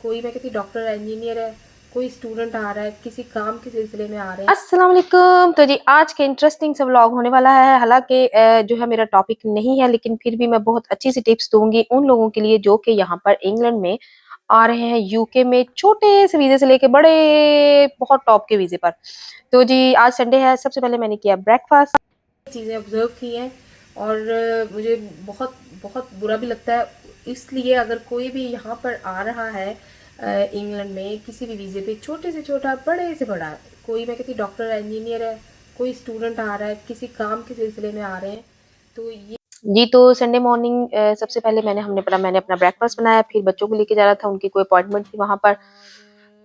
कोई मैं कहती डॉक्टर इंजीनियर है, कोई स्टूडेंट आ रहा है, किसी काम के सिलसिले में आ रहे हैं। अस्सलाम वालेकुम। तो जी आज के इंटरेस्टिंग से व्लॉग होने वाला है। हालांकि जो है मेरा टॉपिक नहीं है, लेकिन फिर भी मैं बहुत अच्छी सी टिप्स दूंगी उन लोगों के लिए जो कि यहाँ पर इंग्लैंड में आ रहे हैं, यूके में छोटे से वीजे से लेके बड़े बहुत टॉप के वीजे पर। तो जी आज संडे है। सबसे पहले मैंने किया ब्रेकफास्ट। चीज़ें ऑब्जर्व की हैं और मुझे बहुत बहुत बुरा भी लगता है। इसलिए अगर कोई भी यहाँ पर आ रहा है इंग्लैंड में किसी भी वीज़े पे, छोटे से छोटा बड़े से बड़ा, कोई मैं कहती डॉक्टर इंजीनियर है, कोई स्टूडेंट आ रहा है, किसी काम के सिलसिले में आ रहे हैं, तो ये जी तो संडे मॉर्निंग सबसे पहले मैंने अपना ब्रेकफास्ट बनाया, फिर बच्चों को लेके जा रहा था, उनकी कोई अपॉइंटमेंट थी वहां पर।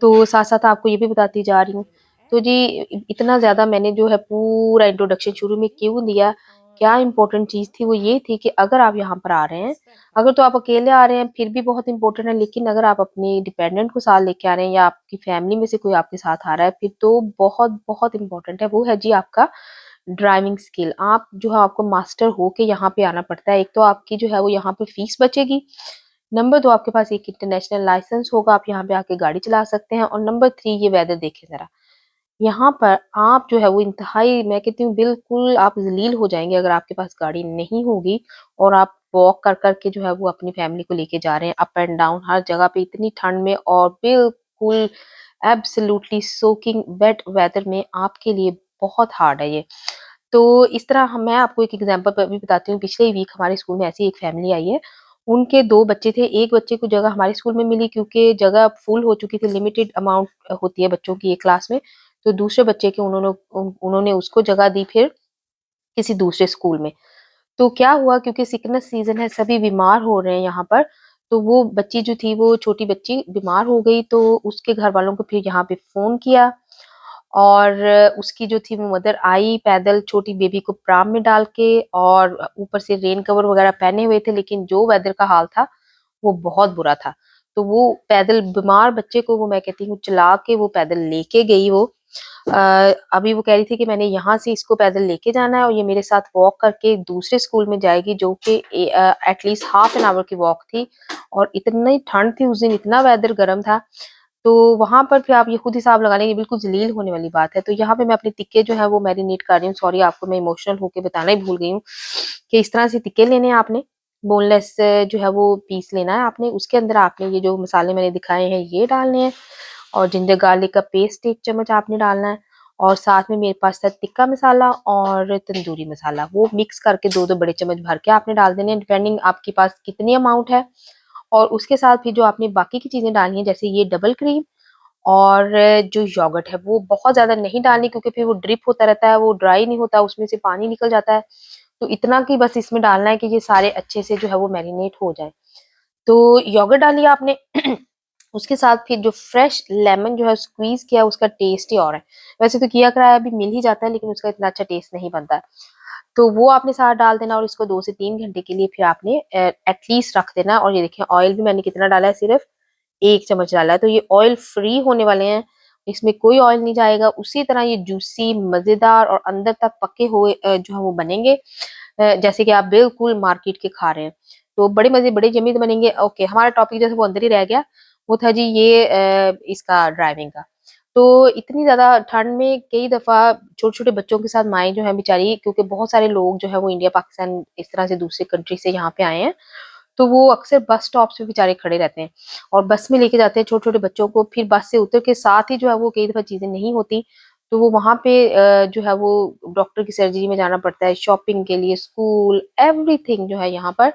तो साथ साथ आपको ये भी बताती जा रही हूँ। तो जी इतना ज्यादा मैंने जो है पूरा इंट्रोडक्शन शुरू में क्यों दिया, क्या इंपॉर्टेंट चीज थी, वो ये थी कि अगर आप यहाँ पर आ रहे हैं, अगर तो आप अकेले आ रहे हैं फिर भी बहुत इंपॉर्टेंट है, लेकिन अगर आप अपने डिपेंडेंट को साथ लेके आ रहे हैं या आपकी फैमिली में से कोई आपके साथ आ रहा है, फिर तो बहुत बहुत इंपॉर्टेंट है। वो है जी आपका ड्राइविंग स्किल। आप जो है आपको मास्टर होके यहाँ पे आना पड़ता है। एक तो आपकी जो है वो यहाँ पे फीस बचेगी, नंबर दो आपके पास एक इंटरनेशनल लाइसेंस होगा, आप यहाँ पे आके गाड़ी चला सकते हैं, और नंबर थ्री ये वेदर देखे जरा। यहाँ पर आप जो है वो इंतहाई, मैं कहती हूँ बिल्कुल आप जलील हो जाएंगे अगर आपके पास गाड़ी नहीं होगी और आप वॉक कर करके जो है वो अपनी फैमिली को लेके जा रहे हैं अप एंड डाउन हर जगह पे इतनी ठंड में, और बिल्कुल एब्सोल्युटली सोकिंग वेट वेदर में आपके लिए बहुत हार्ड है ये। तो इस तरह मैं आपको एक एग्जांपल भी बताती हूँ। पिछले वीक हमारे स्कूल में ऐसी एक फैमिली आई है, उनके दो बच्चे थे। एक बच्चे को जगह हमारे स्कूल में मिली क्योंकि जगह फुल हो चुकी थी, लिमिटेड अमाउंट होती है बच्चों की एक क्लास में। तो दूसरे बच्चे के उन्होंने उसको जगह दी फिर किसी दूसरे स्कूल में। तो क्या हुआ, क्योंकि सिकनेस सीजन है, सभी बीमार हो रहे हैं यहाँ पर। तो वो बच्ची जो थी, वो छोटी बच्ची बीमार हो गई, तो उसके घर वालों को फिर यहाँ पे फोन किया, और उसकी जो थी वो मदर आई पैदल छोटी बेबी को प्राम में डाल के, और ऊपर से रेन कवर वगैरह पहने हुए थे, लेकिन जो वेदर का हाल था वो बहुत बुरा था। तो वो पैदल बीमार बच्चे को, वो मैं कहती हूँ चला के वो पैदल लेके गई वो। अभी वो कह रही थी कि मैंने यहाँ से इसको पैदल लेके जाना है और ये मेरे साथ वॉक करके दूसरे स्कूल में जाएगी, जो कि एटलीस्ट हाफ एन आवर की वॉक थी। और इतनी ठंड थी उस दिन, इतना वेदर गर्म था। तो वहां पर फिर आप ये खुद हिसाब लगा लेंगे, बिल्कुल जलील होने वाली बात है। तो यहाँ पे मैं अपने टिक्के जो है वो मैरिनेट कर रही हूँ। सॉरी, आपको मैं इमोशनल होके बताना ही भूल गई हूँ कि इस तरह से टिक्के लेने हैं आपने। बोनलेस जो है वो पीस लेना है आपने। उसके अंदर आपने ये जो मसाले मैंने दिखाए हैं ये डालने हैं, और जिंजर गार्लिक का पेस्ट 1 चम्मच आपने डालना है। और साथ में मेरे पास था टिक्का मसाला और तंदूरी मसाला, वो मिक्स करके दो दो बड़े चम्मच भर के आपने डाल देने हैं, डिपेंडिंग आपके पास कितनी अमाउंट है। और उसके साथ फिर जो आपने बाकी की चीजें डालनी है, जैसे ये डबल क्रीम, और जो योगर्ट है वो बहुत ज्यादा नहीं डालनी, क्योंकि फिर वो ड्रिप होता रहता है, वो ड्राई नहीं होता, उसमें से पानी निकल जाता है। तो इतना कि बस इसमें डालना है कि ये सारे अच्छे से जो है वो मैरिनेट हो जाए। तो योगर्ट डालिए आपने। उसके साथ फिर जो फ्रेश लेमन जो है स्क्वीज किया, उसका टेस्ट ही और है। वैसे तो किया कराया भी मिल ही जाता है, लेकिन उसका इतना अच्छा टेस्ट नहीं बनता है। तो वो आपने सारा डाल देना, और इसको 2 से 3 घंटे के लिए फिर आपने एटलीस्ट रख देना। और ये देखिए ऑयल भी मैंने कितना डाला है, सिर्फ 1 चम्मच डाला है। तो ये ऑयल फ्री होने वाले हैं, इसमें कोई ऑयल नहीं जाएगा। उसी तरह ये जूसी मजेदार और अंदर तक पके हुए जो है वो बनेंगे, जैसे कि आप बिल्कुल मार्केट के खा रहे हैं। तो बड़े मजे बड़े जमीन बनेंगे। ओके, हमारा टॉपिक जो है वो अंदर ही रह गया, वो था जी ये इसका ड्राइविंग का। तो इतनी ज्यादा ठंड में कई दफा छोटे छोटे बच्चों के साथ माएँ जो है बेचारी, क्योंकि बहुत सारे लोग जो है वो इंडिया पाकिस्तान इस तरह से दूसरे कंट्री से यहाँ पे आए हैं, तो वो अक्सर बस स्टॉप्स पे बेचारे खड़े रहते हैं और बस में लेके जाते हैं छोटे छोटे बच्चों को। फिर बस से उतर के साथ ही जो है वो कई दफा चीजें नहीं होती, तो वो वहां पे जो है वो डॉक्टर की सर्जरी में जाना पड़ता है, शॉपिंग के लिए, स्कूल, एवरीथिंग जो है यहाँ पर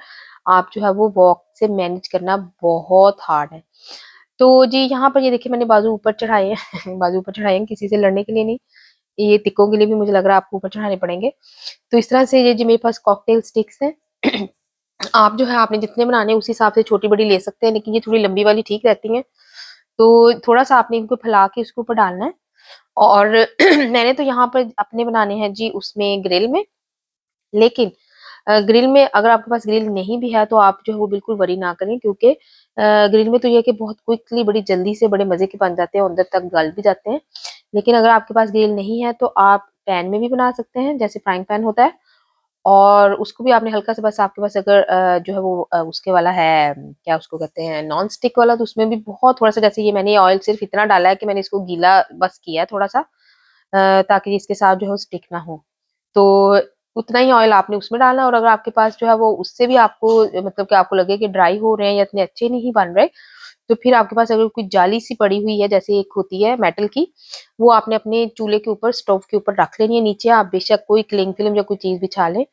आप जो है वो वॉक से मैनेज करना बहुत हार्ड है। तो जी यहाँ पर ये देखिए मैंने बाजू ऊपर चढ़ाए हैं। बाजू ऊपर चढ़ाए हैं किसी से लड़ने के लिए नहीं, ये टिक्कों के लिए भी मुझे लग रहा है आपको ऊपर चढ़ाने पड़ेंगे। तो इस तरह से ये जी मेरे पास कॉकटेल स्टिक्स हैं। आप जो है आपने जितने बनाने हैं उस हिसाब से छोटी बड़ी ले सकते हैं, लेकिन ये थोड़ी लंबी वाली ठीक रहती हैं। तो थोड़ा सा आपने इनको फैला के इसके ऊपर डालना है। और मैंने तो यहाँ पर अपने बनाने हैं जी उसमें ग्रिल में। लेकिन ग्रिल में अगर आपके पास ग्रिल नहीं भी है तो आप जो है वो बिल्कुल वरी ना करें, क्योंकि ग्रिल में तो ये है कि बहुत क्विकली बड़ी जल्दी से बड़े मजे के बन जाते हैं, अंदर तक गल भी जाते हैं। लेकिन अगर आपके पास ग्रिल नहीं है तो आप पैन में भी बना सकते हैं, जैसे फ्राइंग पैन होता है। और उसको भी आपने हल्का सा, बस आपके पास अगर जो है वो उसके वाला है, क्या उसको कहते हैं, नॉन स्टिक वाला, तो उसमें भी बहुत थोड़ा सा, जैसे ये मैंने ऑयल सिर्फ इतना डाला है कि मैंने इसको गीला बस किया है थोड़ा सा, ताकि इसके साथ जो है वो स्टिक ना हो। तो उतना ही ऑयल आपने उसमें डालना है। और अगर आपके पास जो है वो उससे भी आपको मतलब कि आपको लगे कि ड्राई हो रहे हैं या इतने अच्छे नहीं बन रहे, तो फिर आपके पास अगर कोई जाली सी पड़ी हुई है, जैसे एक होती है मेटल की, वो आपने अपने चूल्हे के ऊपर, स्टोव के ऊपर रख लेनी है। नीचे आप बेशक कोई क्लिंग फिल्म या कोई चीज बिछा लें,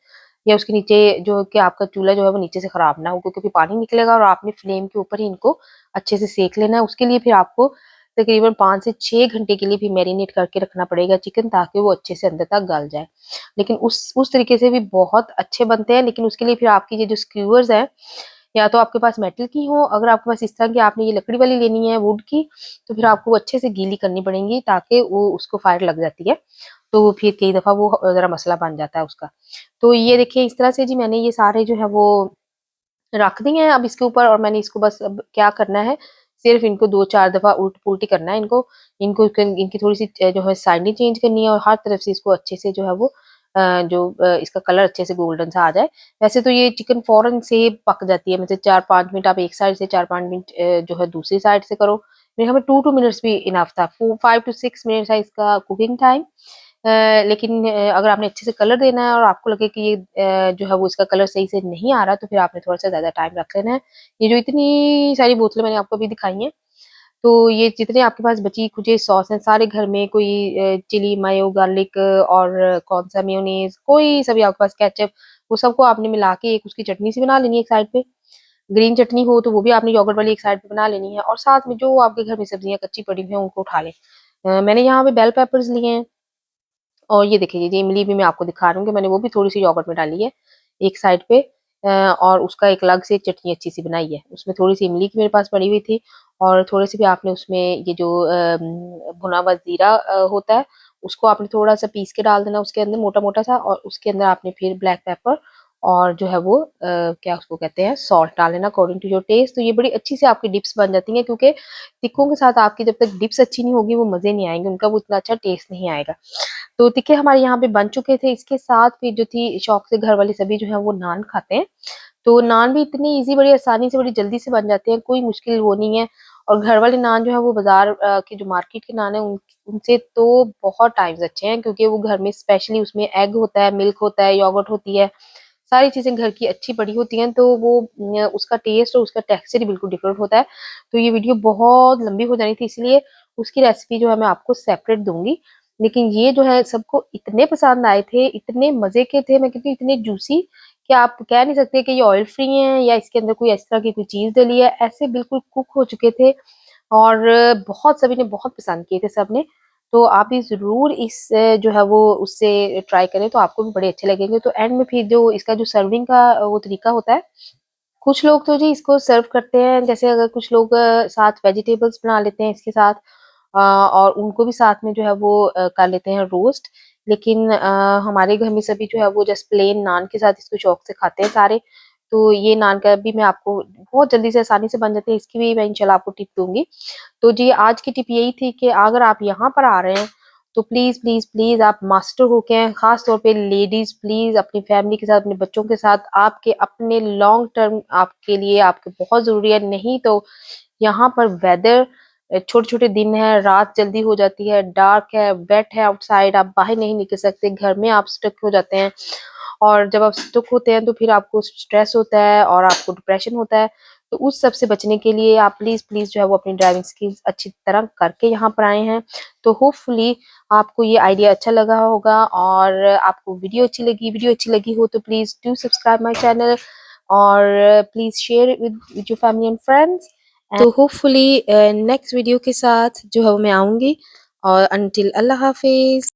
या उसके नीचे, जो कि आपका चूल्हा जो है वो नीचे से खराब ना हो, क्योंकि पानी निकलेगा। और आपने फ्लेम के ऊपर ही इनको अच्छे से सेक लेना है। उसके लिए फिर आपको तकरीबन 5 से 6 घंटे के लिए भी मैरिनेट करके रखना पड़ेगा चिकन, ताकि वो अच्छे से अंदर तक गल जाए। लेकिन उस तरीके से भी बहुत अच्छे बनते हैं। लेकिन उसके लिए फिर आपकी ये जो स्क्यूअर्स हैं, या तो आपके पास मेटल की हो, अगर आपके पास इस तरह की आपने ये लकड़ी वाली लेनी है, वुड की, तो फिर आपको वो अच्छे से गीली करनी पड़ेंगी, ताकि वो उसको फायर लग जाती है, तो फिर कई दफा वो जरा मसला बन जाता है उसका। तो ये देखिए, इस तरह से जी मैंने ये सारे जो है वो रख दी हैं अब इसके ऊपर। और मैंने इसको बस अब क्या करना है, सिर्फ इनको 2-4 दफा उल्ट पुल्टी करना है। इनको इनको इनकी थोड़ी सी जो है साइडें चेंज करनी है, और हर तरफ से इसको अच्छे से जो है वो इसका कलर अच्छे से गोल्डन सा आ जाए। वैसे तो ये चिकन फौरन से पक जाती है, मतलब 4-5 मिनट आप एक साइड से, 4-5 मिनट जो है दूसरी साइड से करो। मेरे ख्याल में 2 मिनट्स भी इनफ था। 5 to 6 मिनट्स है इसका कुकिंग टाइम। लेकिन अगर आपने अच्छे से कलर देना है और आपको लगे कि ये जो है वो इसका कलर सही से नहीं आ रहा, तो फिर आपने थोड़ा सा ज़्यादा टाइम रख लेना है। ये जो इतनी सारी बोतलें मैंने आपको अभी दिखाई हैं, तो ये जितने आपके पास बची खुची सॉस हैं सारे घर में, कोई चिली, मायो, गार्लिक, और कौन-सा मेयोनीज़, कोई सा भी आपके पास, केचअप, वो सबको आपने मिला के एक उसकी चटनी सी बना लेनी है एक साइड पे। ग्रीन चटनी हो तो वो भी आपने योगर्ट वाली एक साइड पे बना लेनी है, और साथ में जो आपके घर में सब्जियाँ कच्ची पड़ी हुई हैं उनको उठा लें। मैंने यहाँ पे बेल पेपर्स लिए हैं, और ये देखिए, ये इमली भी मैं आपको दिखा रही हूँ कि मैंने वो भी थोड़ी-सी योगर्ट में डाली है, एक साइड पे, और उसका एक अलग से चटनी अच्छी-सी बनाई है। उसमें थोड़ी-सी इमली की मेरे पास पड़ी हुई थी, और थोड़े-से भी आपने उसमें ये जो भुना हुआ ज़ीरा होता है, उसको आपने थोड़ा-सा पीस के डाल देना उसके अंदर, मोटा-मोटा सा, और उसके अंदर आपने फिर ब्लैक पेपर और जो है वो क्या उसको कहते हैं, सॉल्ट डाल लेना अकॉर्डिंग टू योर टेस्ट। तो ये बड़ी अच्छी से आपकी डिप्स बन जाती हैं, क्योंकि तीखों के साथ आपकी जब तक डिप्स अच्छी नहीं होगी, वो मज़े नहीं आएँगे, उनका वो इतना अच्छा टेस्ट नहीं आएगा। तो तीखे हमारे यहाँ पे बन चुके थे। इसके साथ फिर जो थी, शौक से घर वाले सभी जो है वो नान खाते हैं। तो नान भी इतनी ईज़ी, बड़ी आसानी से, बड़ी जल्दी से बन जाते हैं, कोई मुश्किल वो नहीं है। और घर वाले नान जो है वो बाज़ार के जो मार्केट के नान हैं उनसे तो बहुत टाइम्स अच्छे हैं, क्योंकि वो घर में स्पेशली उसमें एग होता है, मिल्क होता है, योगर्ट होती है, सारी चीज़ें घर की अच्छी पड़ी होती हैं, तो वो उसका टेस्ट और उसका टेक्सचर ही बिल्कुल डिफरेंट होता है। तो ये वीडियो बहुत लंबी हो जानी थी, इसलिए उसकी रेसिपी जो है मैं आपको सेपरेट दूँगी। लेकिन ये जो है सबको इतने पसंद आए थे, इतने मज़े के थे, मैं कहती हूँ इतने जूसी, कि आप कह नहीं सकते कि ये ऑयल फ्री हैं या इसके अंदर कोई इस तरह की कोई चीज़ डली है। ऐसे बिल्कुल कुक हो चुके थे, और बहुत सभी ने बहुत पसंद किए थे सबने। तो आप भी ज़रूर इस जो है वो उससे ट्राई करें, तो आपको भी बड़े अच्छे लगेंगे। तो एंड में फिर जो इसका जो सर्विंग का वो तरीका होता है, कुछ लोग तो जी इसको सर्व करते हैं, जैसे अगर कुछ लोग साथ वेजिटेबल्स बना लेते हैं इसके साथ, और उनको भी साथ में जो है वो कर लेते हैं रोस्ट। लेकिन हमारे घर में सभी जो है वो जस्ट प्लेन नान के साथ इसको शौक से खाते हैं सारे। तो ये नान का भी मैं आपको, बहुत जल्दी से आसानी से बन जाते हैं, इसकी भी मैं इंशाल्लाह आपको टिप दूँगी। तो जी आज की टिप यही थी कि अगर आप यहाँ पर आ रहे हैं, तो प्लीज़, प्लीज़, प्लीज़ आप मास्टर होके आएँ, ख़ास तौर पे लेडीज़ प्लीज़ अपनी फैमिली के साथ, अपने बच्चों के साथ, आपके अपने लॉन्ग टर्म आपके लिए आपके बहुत ज़रूरी है। नहीं तो यहाँ पर वेदर, छोटे-छोटे दिन हैं, रात जल्दी हो जाती है, डार्क है, वेट है आउटसाइड, आप बाहर नहीं निकल सकते, घर में आप स्टक हो जाते हैं। और जब आप स्टक होते हैं तो फिर आपको स्ट्रेस होता है और आपको डिप्रेशन होता है। तो उस सब से बचने के लिए आप प्लीज़, प्लीज़ जो है वो अपनी ड्राइविंग स्किल्स अच्छी तरह करके यहाँ पर आए हैं। तो होपफुली आपको ये आइडिया अच्छा लगा होगा, और आपको वीडियो अच्छी लगी हो, तो please do subscribe my channel, और please share with your family and friends. तो होपफुली नेक्स्ट वीडियो के साथ जो है वो मैं आऊँगी, और अंटिल अल्लाह हाफ़िज़।